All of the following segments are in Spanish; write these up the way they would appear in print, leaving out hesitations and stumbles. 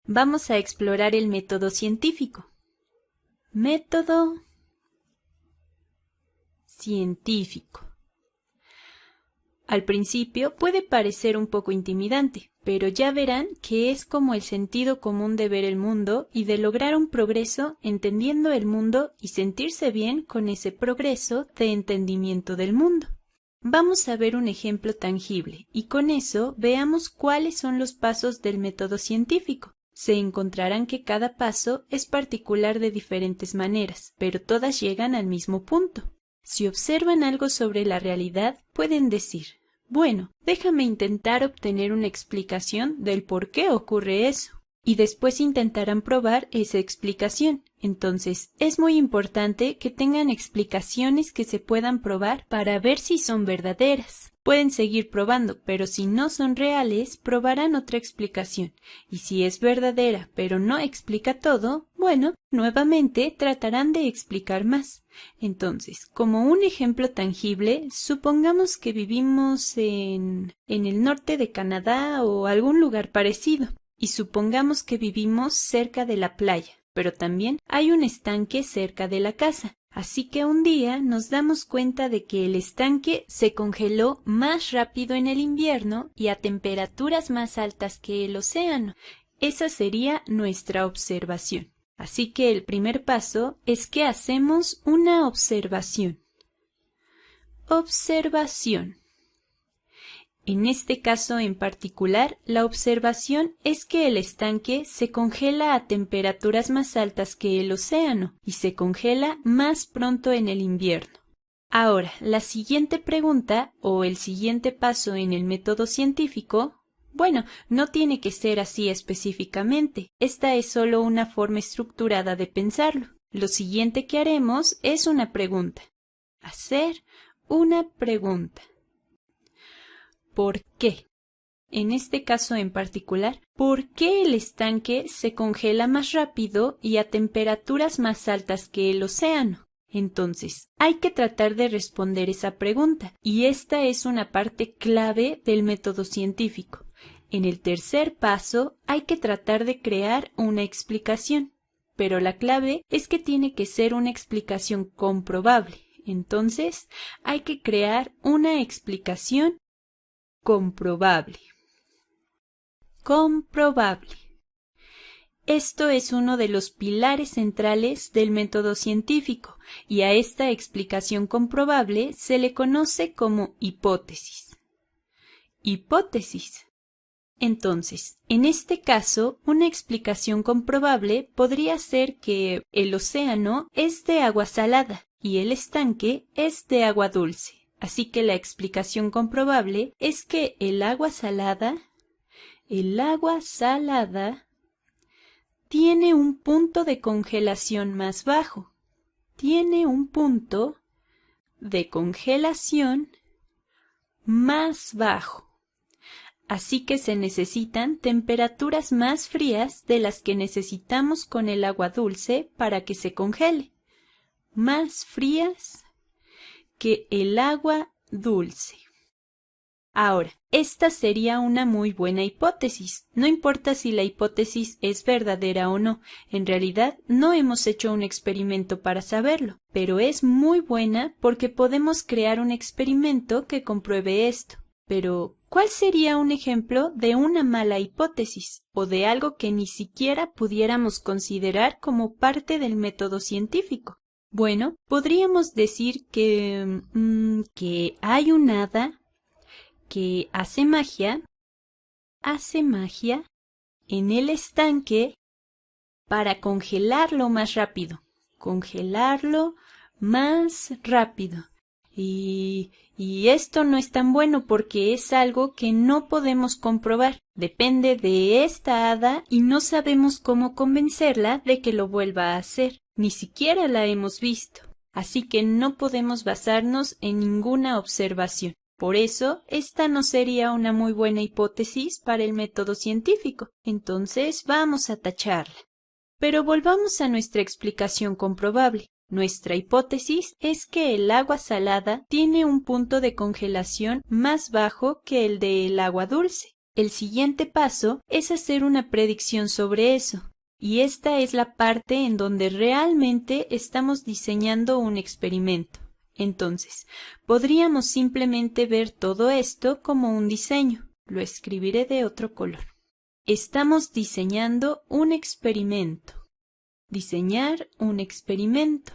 Vamos a explorar el método científico. Método científico. Al principio puede parecer un poco intimidante, pero ya verán que es como el sentido común de ver el mundo y de lograr un progreso entendiendo el mundo y sentirse bien con ese progreso de entendimiento del mundo. Vamos a ver un ejemplo tangible y con eso veamos cuáles son los pasos del método científico. Se encontrarán que cada paso es particular de diferentes maneras, pero todas llegan al mismo punto. Si observan algo sobre la realidad, pueden decir, bueno, déjame intentar obtener una explicación del por qué ocurre eso. Y después intentarán probar esa explicación. Entonces, es muy importante que tengan explicaciones que se puedan probar para ver si son verdaderas. Pueden seguir probando, pero si no son reales, probarán otra explicación. Y si es verdadera, pero no explica todo, bueno, nuevamente tratarán de explicar más. Entonces, como un ejemplo tangible, supongamos que vivimos en el norte de Canadá o algún lugar parecido. Y supongamos que vivimos cerca de la playa, pero también hay un estanque cerca de la casa. Así que un día nos damos cuenta de que el estanque se congeló más rápido en el invierno y a temperaturas más altas que el océano. Esa sería nuestra observación. Así que el primer paso es que hacemos una observación. Observación. En este caso en particular, la observación es que el estanque se congela a temperaturas más altas que el océano y se congela más pronto en el invierno. Ahora, la siguiente pregunta o el siguiente paso en el método científico, bueno, no tiene que ser así específicamente. Esta es solo una forma estructurada de pensarlo. Lo siguiente que haremos es una pregunta. Hacer una pregunta. ¿Por qué? En este caso en particular, ¿por qué el estanque se congela más rápido y a temperaturas más altas que el océano? Entonces, hay que tratar de responder esa pregunta, y esta es una parte clave del método científico. En el tercer paso, hay que tratar de crear una explicación, pero la clave es que tiene que ser una explicación comprobable. Entonces, hay que crear una explicación comprobable. Comprobable. Esto es uno de los pilares centrales del método científico y a esta explicación comprobable se le conoce como hipótesis. Hipótesis. Entonces, en este caso, una explicación comprobable podría ser que el océano es de agua salada y el estanque es de agua dulce. Así que la explicación comprobable es que el agua salada tiene un punto de congelación más bajo. Tiene un punto de congelación más bajo. Así que se necesitan temperaturas más frías de las que necesitamos con el agua dulce para que se congele. Más frías que el agua dulce. Ahora, esta sería una muy buena hipótesis. No importa si la hipótesis es verdadera o no. En realidad, no hemos hecho un experimento para saberlo, pero es muy buena porque podemos crear un experimento que compruebe esto. Pero, ¿cuál sería un ejemplo de una mala hipótesis o de algo que ni siquiera pudiéramos considerar como parte del método científico? Bueno, podríamos decir que hay un hada que hace magia en el estanque para congelarlo más rápido. Y esto no es tan bueno porque es algo que no podemos comprobar. Depende de esta hada y no sabemos cómo convencerla de que lo vuelva a hacer. Ni siquiera la hemos visto. Así que no podemos basarnos en ninguna observación. Por eso, esta no sería una muy buena hipótesis para el método científico. Entonces, vamos a tacharla. Pero volvamos a nuestra explicación comprobable. Nuestra hipótesis es que el agua salada tiene un punto de congelación más bajo que el del agua dulce. El siguiente paso es hacer una predicción sobre eso, y esta es la parte en donde realmente estamos diseñando un experimento. Entonces, podríamos simplemente ver todo esto como un diseño. Lo escribiré de otro color. Estamos diseñando un experimento. Diseñar un experimento.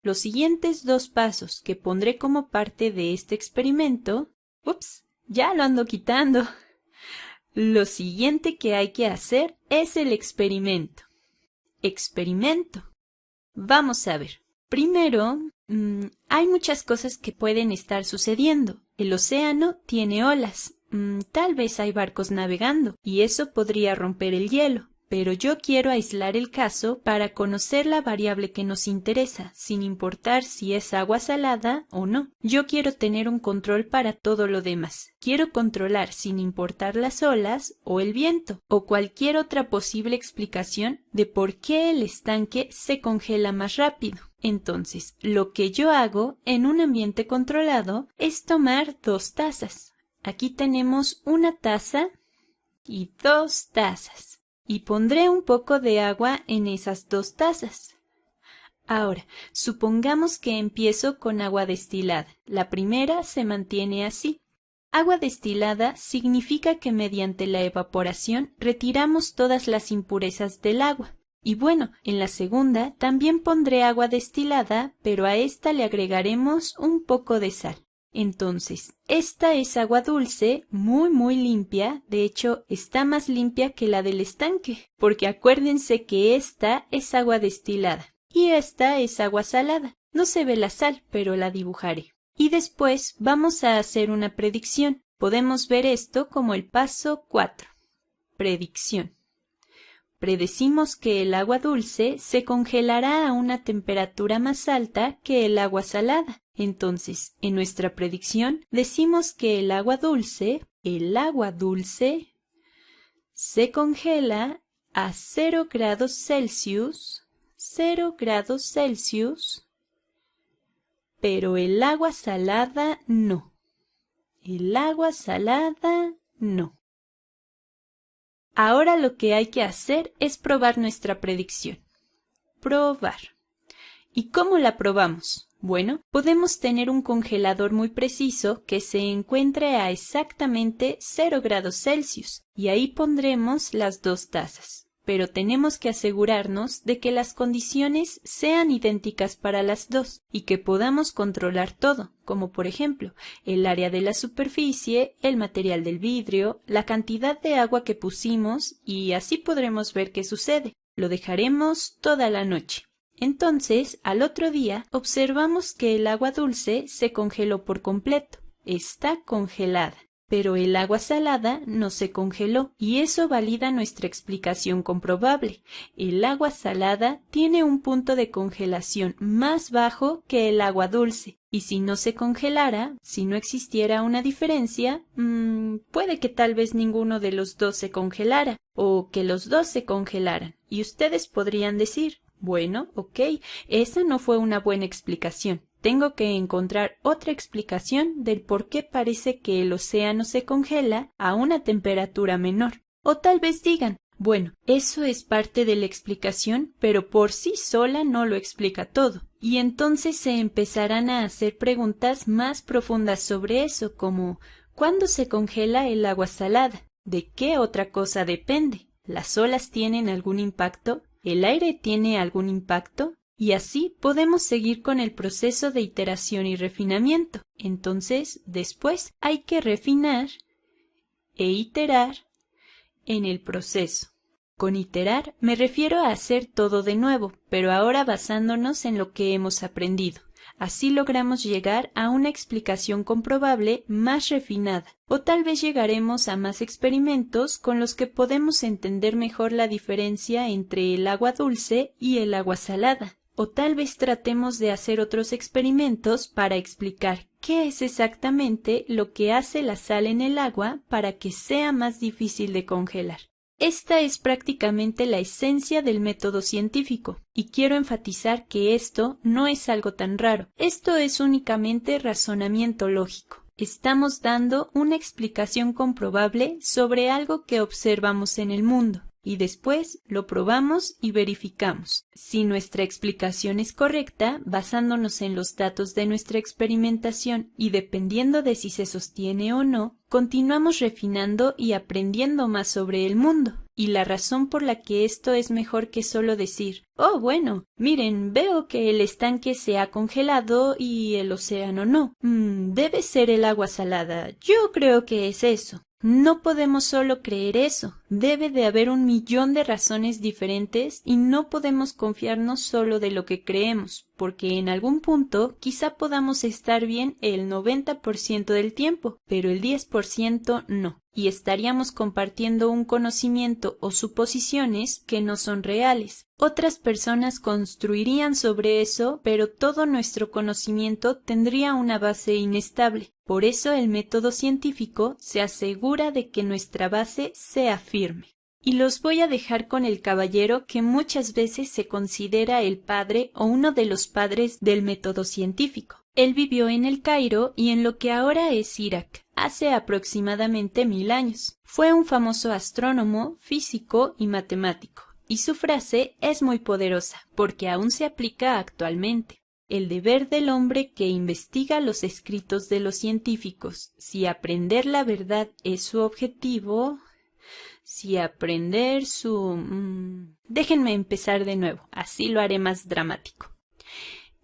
Los siguientes dos pasos que pondré como parte de este experimento... ¡Ups! Ya lo ando quitando. Lo siguiente que hay que hacer es el experimento. Experimento. Vamos a ver. Primero, hay muchas cosas que pueden estar sucediendo. El océano tiene olas. Tal vez hay barcos navegando, y eso podría romper el hielo. Pero yo quiero aislar el caso para conocer la variable que nos interesa, sin importar si es agua salada o no. Yo quiero tener un control para todo lo demás. Quiero controlar sin importar las olas o el viento, o cualquier otra posible explicación de por qué el estanque se congela más rápido. Entonces, lo que yo hago en un ambiente controlado es tomar 2 tazas. Aquí tenemos una taza y 2 tazas. Y pondré un poco de agua en esas 2 tazas. Ahora, supongamos que empiezo con agua destilada. La primera se mantiene así. Agua destilada significa que mediante la evaporación retiramos todas las impurezas del agua. Y bueno, en la segunda también pondré agua destilada, pero a esta le agregaremos un poco de sal. Entonces, esta es agua dulce, muy limpia, de hecho está más limpia que la del estanque, porque acuérdense que esta es agua destilada y esta es agua salada. No se ve la sal, pero la dibujaré. Y después vamos a hacer una predicción. Podemos ver esto como el paso 4. Predicción. Predecimos que el agua dulce se congelará a una temperatura más alta que el agua salada. Entonces, en nuestra predicción decimos que el agua dulce se congela a 0 grados Celsius, pero el agua salada no. El agua salada no. Ahora lo que hay que hacer es probar nuestra predicción. Probar. ¿Y cómo la probamos? Bueno, podemos tener un congelador muy preciso que se encuentre a exactamente 0 grados Celsius y ahí pondremos las 2 tazas. Pero tenemos que asegurarnos de que las condiciones sean idénticas para las dos y que podamos controlar todo, como por ejemplo, el área de la superficie, el material del vidrio, la cantidad de agua que pusimos y así podremos ver qué sucede. Lo dejaremos toda la noche. Entonces, al otro día, observamos que el agua dulce se congeló por completo. Está congelada. Pero el agua salada no se congeló y eso valida nuestra explicación comprobable. El agua salada tiene un punto de congelación más bajo que el agua dulce y si no se congelara, si no existiera una diferencia, puede que tal vez ninguno de los dos se congelara o que los dos se congelaran y ustedes podrían decir, bueno, ok, esa no fue una buena explicación. Tengo que encontrar otra explicación del por qué parece que el océano se congela a una temperatura menor. O tal vez digan, bueno, eso es parte de la explicación, pero por sí sola no lo explica todo. Y entonces se empezarán a hacer preguntas más profundas sobre eso, como ¿cuándo se congela el agua salada? ¿De qué otra cosa depende? ¿Las olas tienen algún impacto? ¿El aire tiene algún impacto? Y así podemos seguir con el proceso de iteración y refinamiento. Entonces, después hay que refinar e iterar en el proceso. Con iterar me refiero a hacer todo de nuevo, pero ahora basándonos en lo que hemos aprendido. Así logramos llegar a una explicación comprobable más refinada, o tal vez llegaremos a más experimentos con los que podemos entender mejor la diferencia entre el agua dulce y el agua salada. O tal vez tratemos de hacer otros experimentos para explicar qué es exactamente lo que hace la sal en el agua para que sea más difícil de congelar. Esta es prácticamente la esencia del método científico, y quiero enfatizar que esto no es algo tan raro. Esto es únicamente razonamiento lógico. estamos dando una explicación comprobable sobre algo que observamos en el mundo, y después lo probamos y verificamos. Si nuestra explicación es correcta, basándonos en los datos de nuestra experimentación y dependiendo de si se sostiene o no, continuamos refinando y aprendiendo más sobre el mundo. Y la razón por la que esto es mejor que solo decir, oh, bueno, miren, veo que el estanque se ha congelado y el océano no. Debe ser el agua salada. Yo creo que es eso. No podemos solo creer eso. Debe de haber 1.000.000 de razones diferentes y no podemos confiarnos solo de lo que creemos, porque en algún punto quizá podamos estar bien el 90% del tiempo, pero el 10% no. Y estaríamos compartiendo un conocimiento o suposiciones que no son reales. Otras personas construirían sobre eso, pero todo nuestro conocimiento tendría una base inestable. Por eso el método científico se asegura de que nuestra base sea firme. Y los voy a dejar con el caballero que muchas veces se considera el padre o uno de los padres del método científico. Él vivió en el Cairo y en lo que ahora es Irak, hace aproximadamente 1000 años. Fue un famoso astrónomo, físico y matemático, y su frase es muy poderosa, porque aún se aplica actualmente. El deber del hombre que investiga los escritos de los científicos, si aprender la verdad es su objetivo, si aprender su... Déjenme empezar de nuevo, así lo haré más dramático.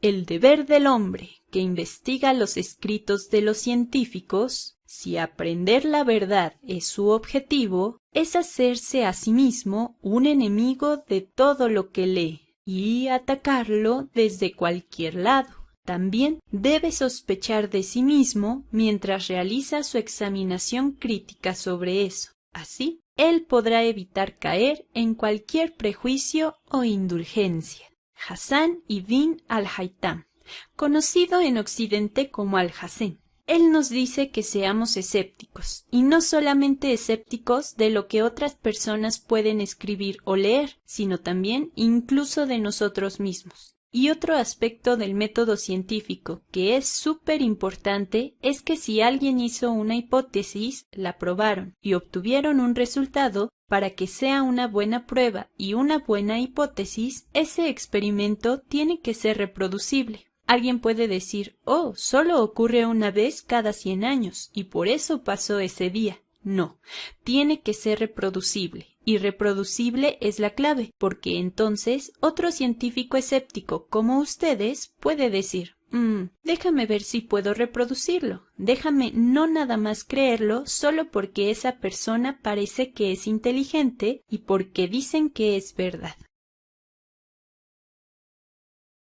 El deber del hombre que investiga los escritos de los científicos, si aprender la verdad es su objetivo, es hacerse a sí mismo un enemigo de todo lo que lee y atacarlo desde cualquier lado. También debe sospechar de sí mismo mientras realiza su examinación crítica sobre eso. Así, él podrá evitar caer en cualquier prejuicio o indulgencia. Hassan ibn al-Haytham, conocido en Occidente como Al-Hazen. Él nos dice que seamos escépticos, y no solamente escépticos de lo que otras personas pueden escribir o leer, sino también incluso de nosotros mismos. Y otro aspecto del método científico que es súper importante es que si alguien hizo una hipótesis, la probaron y obtuvieron un resultado. Para que sea una buena prueba y una buena hipótesis, ese experimento tiene que ser reproducible. Alguien puede decir, oh, solo ocurre una vez cada 100 años y por eso pasó ese día. No, tiene que ser reproducible. Y reproducible es la clave, porque entonces otro científico escéptico como ustedes puede decir, déjame ver si puedo reproducirlo. Déjame no nada más creerlo solo porque esa persona parece que es inteligente y porque dicen que es verdad.